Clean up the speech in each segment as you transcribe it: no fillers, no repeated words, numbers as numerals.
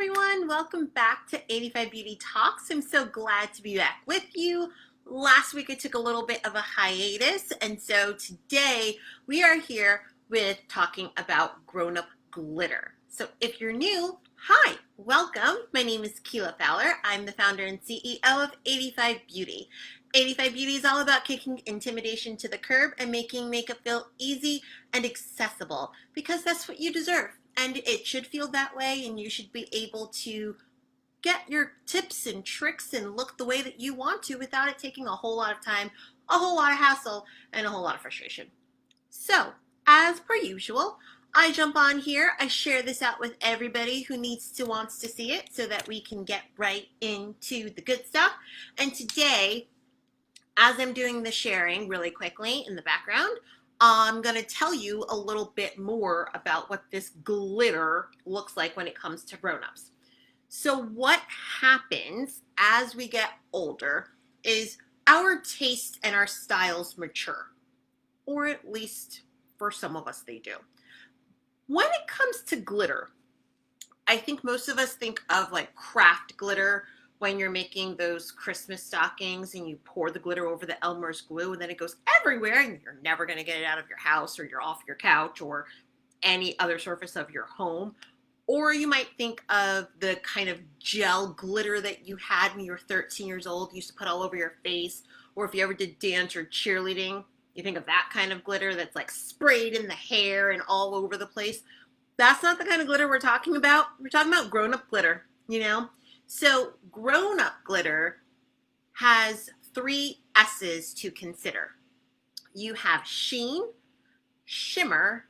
everyone, welcome back to 85 Beauty Talks. I'm so glad to be back with you. Last week I took a little bit of a hiatus, and so today we are here with talking about grown-up glitter. So if you're new, hi, welcome. My name is Keela Fowler. I'm the founder and CEO of 85 Beauty. 85 Beauty is all about kicking intimidation to the curb and making makeup feel easy and accessible, because that's what you deserve. And it should feel that way, and you should be able to get your tips and tricks and look the way that you want to without it taking a whole lot of time, a whole lot of hassle, and a whole lot of frustration. So, as per usual, I jump on here, I share this out with everybody who wants to see it so that we can get right into the good stuff. And today, as I'm doing the sharing really quickly in the background, I'm going to tell you a little bit more about what this glitter looks like when it comes to grown-ups. So what happens as we get older is our tastes and our styles mature, or at least for some of us they do. When it comes to glitter, I think most of us think of like craft glitter, when you're making those Christmas stockings and you pour the glitter over the Elmer's glue and then it goes everywhere and you're never going to get it out of your house, or you're off your couch or any other surface of your home. Or you might think of the kind of gel glitter that you had when you were 13 years old, you used to put all over your face. Or if you ever did dance or cheerleading, you think of that kind of glitter that's like sprayed in the hair and all over the place. That's not the kind of glitter we're talking about. We're talking about grown-up glitter, you know? So grown-up glitter has 3 S's to consider. You have sheen, shimmer,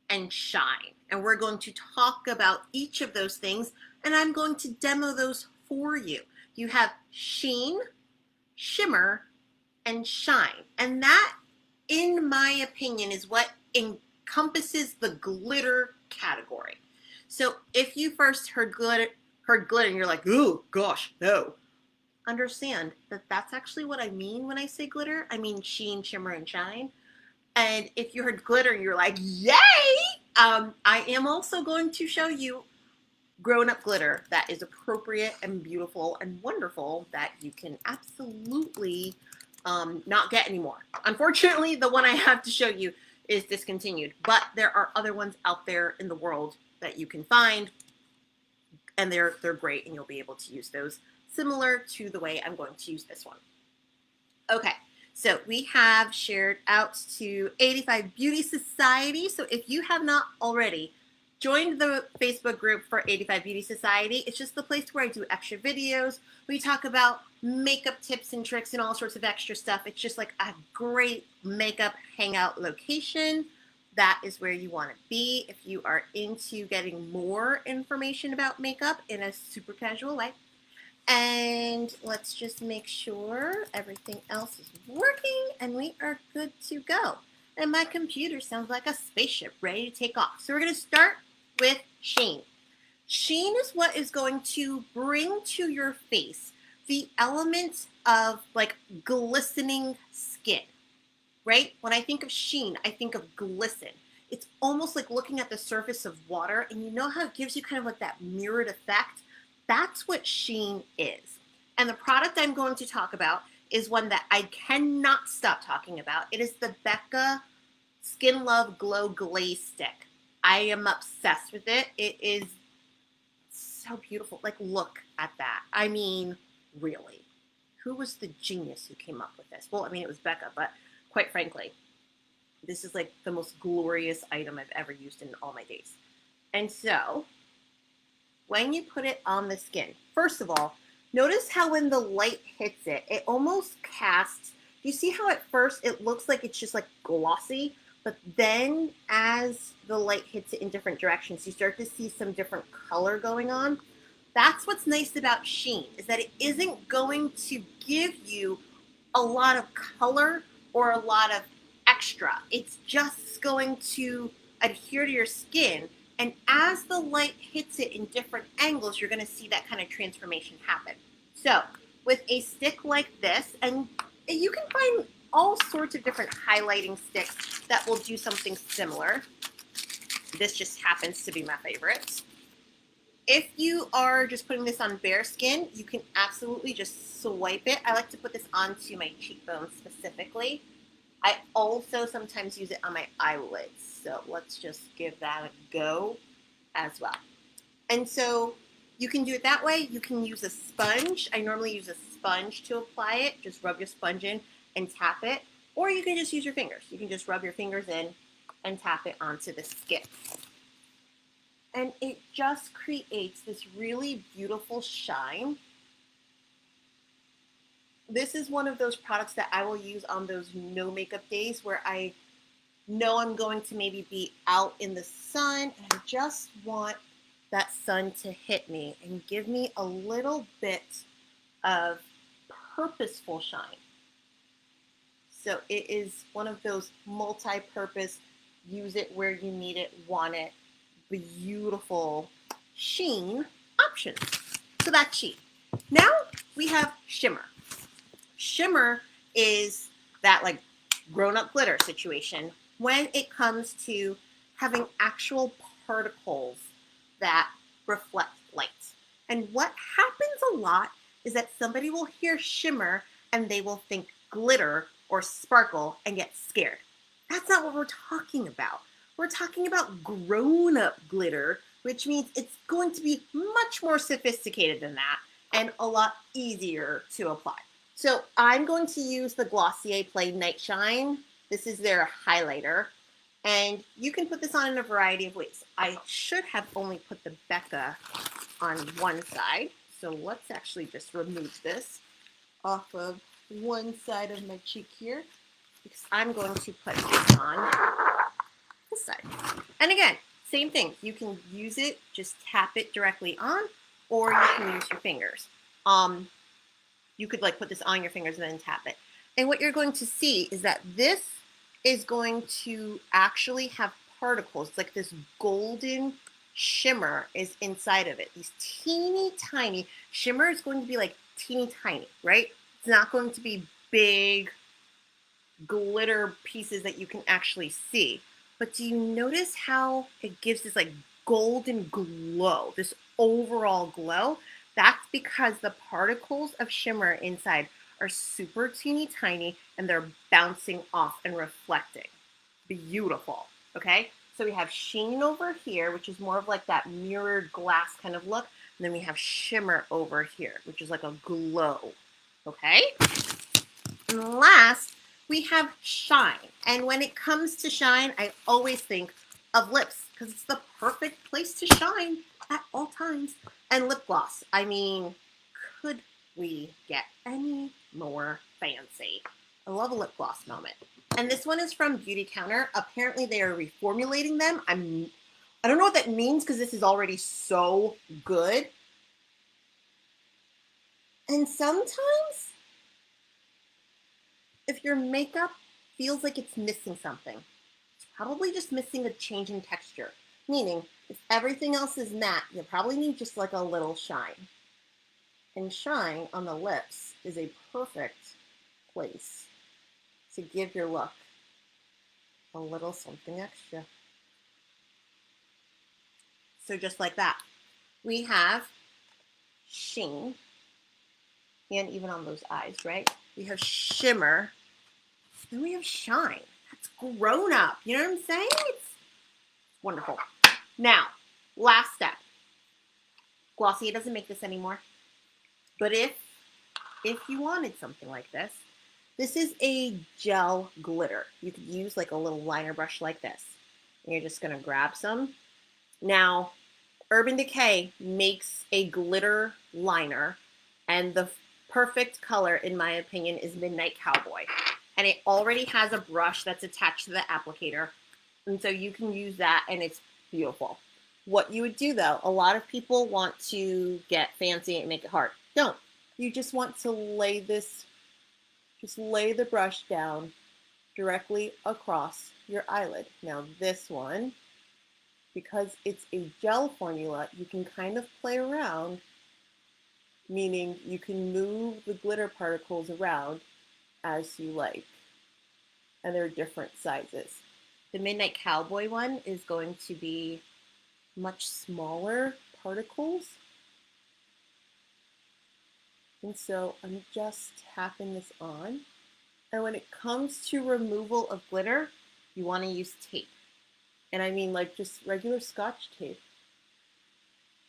and shine. And we're going to talk about each of those things, and I'm going to demo those for you. You have sheen, shimmer, and shine. And that, in my opinion, is what encompasses the glitter category. So if you first heard glitter and you're like, oh gosh, no. Understand that that's actually what I mean when I say glitter. I mean sheen, shimmer, and shine. And if you heard glitter and you're like, yay! I am also going to show you grown-up glitter that is appropriate and beautiful and wonderful that you can absolutely not get anymore. Unfortunately, the one I have to show you is discontinued, but there are other ones out there in the world that you can find, and they're great, and you'll be able to use those similar to the way I'm going to use this one. Okay, so we have shared out to 85 Beauty Society. So if you have not already joined the Facebook group for 85 Beauty Society, it's just the place where I do extra videos. We talk about makeup tips and tricks and all sorts of extra stuff. It's just like a great makeup hangout location. That is where you want to be if you are into getting more information about makeup in a super casual way. And let's just make sure everything else is working and we are good to go. And my computer sounds like a spaceship ready to take off. So we're going to start with sheen. Sheen is what is going to bring to your face the elements of like glistening skin. Right? When I think of sheen, I think of glisten. It's almost like looking at the surface of water, and you know how it gives you kind of like that mirrored effect? That's what sheen is. And the product I'm going to talk about is one that I cannot stop talking about. It is the Becca Skin Love Glow Glaze Stick. I am obsessed with it. It is so beautiful. Like, look at that. I mean, really. Who was the genius who came up with this? Well, I mean, it was Becca, but quite frankly, this is like the most glorious item I've ever used in all my days. And so, when you put it on the skin, first of all, notice how when the light hits it, it almost casts, you see how at first it looks like it's just like glossy, but then as the light hits it in different directions, you start to see some different color going on. That's what's nice about sheen, is that it isn't going to give you a lot of color or a lot of extra. It's just going to adhere to your skin, and as the light hits it in different angles, you're going to see that kind of transformation happen. So with a stick like this, and you can find all sorts of different highlighting sticks that will do something similar. This just happens to be my favorite. If you are just putting this on bare skin, you can absolutely just swipe it. I like to put this onto my cheekbones specifically. I also sometimes use it on my eyelids. So let's just give that a go as well. And so you can do it that way. You can use a sponge. I normally use a sponge to apply it. Just rub your sponge in and tap it. Or you can just use your fingers. You can just rub your fingers in and tap it onto the skin. And it just creates this really beautiful shine. This is one of those products that I will use on those no makeup days where I know I'm going to maybe be out in the sun and I just want that sun to hit me and give me a little bit of purposeful shine. So it is one of those multi-purpose, use it where you need it, want it, beautiful sheen options. So that's sheen. Now we have shimmer. Shimmer is that like grown-up glitter situation when it comes to having actual particles that reflect light. And what happens a lot is that somebody will hear shimmer and they will think glitter or sparkle and get scared. That's not what we're talking about. We're talking about grown-up glitter, which means it's going to be much more sophisticated than that and a lot easier to apply. So I'm going to use the Glossier Play Night Shine. This is their highlighter. And you can put this on in a variety of ways. I should have only put the Becca on one side. So let's actually just remove this off of one side of my cheek here, because I'm going to put this on this side. And again, same thing. You can use it, just tap it directly on, or you can use your fingers. You could like put this on your fingers and then tap it. And what you're going to see is that this is going to actually have particles, like this golden shimmer is inside of it. These teeny tiny, shimmer is going to be like teeny tiny, right? It's not going to be big glitter pieces that you can actually see. But do you notice how it gives this like golden glow, this overall glow? That's because the particles of shimmer inside are super teeny tiny and they're bouncing off and reflecting. Beautiful, okay? So we have sheen over here, which is more of like that mirrored glass kind of look. And then we have shimmer over here, which is like a glow, okay? And last, we have shine. And when it comes to shine, I always think of lips because it's the perfect place to shine at all times. And lip gloss. I mean, could we get any more fancy? I love a lip gloss moment. And this one is from Beauty Counter. Apparently they are reformulating them. I don't know what that means because this is already so good. And sometimes if your makeup feels like it's missing something, it's probably just missing a change in texture. Meaning, if everything else is matte, you'll probably need just like a little shine. And shine on the lips is a perfect place to give your look a little something extra. So just like that, we have sheen, and even on those eyes, right? We have shimmer, then we have shine. That's grown up, you know what I'm saying? It's wonderful. Now, last step. Glossier doesn't make this anymore. But if you wanted something like this, this is a gel glitter. You could use like a little liner brush like this. And you're just gonna grab some. Now, Urban Decay makes a glitter liner, and the perfect color, in my opinion, is Midnight Cowboy. And it already has a brush that's attached to the applicator. And so you can use that and it's beautiful. What you would do though, a lot of people want to get fancy and make it hard. Don't. You just want to lay this, just lay the brush down directly across your eyelid. Now this one, because it's a gel formula, you can kind of play around, meaning you can move the glitter particles around as you like. And they're different sizes. The Midnight Cowboy one is going to be much smaller particles. And so I'm just tapping this on. And when it comes to removal of glitter, you want to use tape. And I mean like just regular Scotch tape.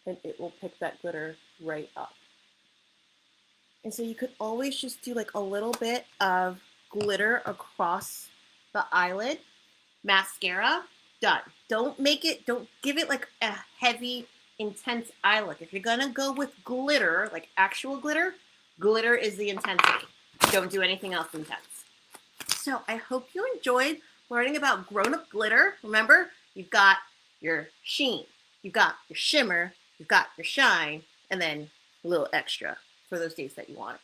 And it will pick that glitter right up. And so you could always just do like a little bit of glitter across the eyelid. Mascara, done. Don't give it like a heavy, intense eye look. If you're gonna go with glitter, like actual glitter, glitter is the intensity. Don't do anything else intense. So I hope you enjoyed learning about grown-up glitter. Remember, you've got your sheen, you've got your shimmer, you've got your shine, and then a little extra for those days that you want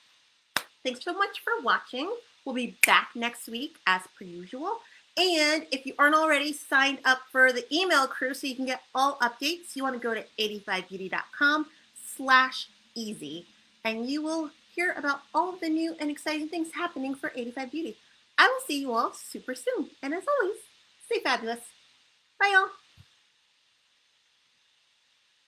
it. Thanks so much for watching. We'll be back next week as per usual. And if you aren't already signed up for the email crew so you can get all updates, you want to go to 85beauty.com/easy and you will hear about all of the new and exciting things happening for 85 Beauty. I will see you all super soon. And as always, stay fabulous. Bye, y'all.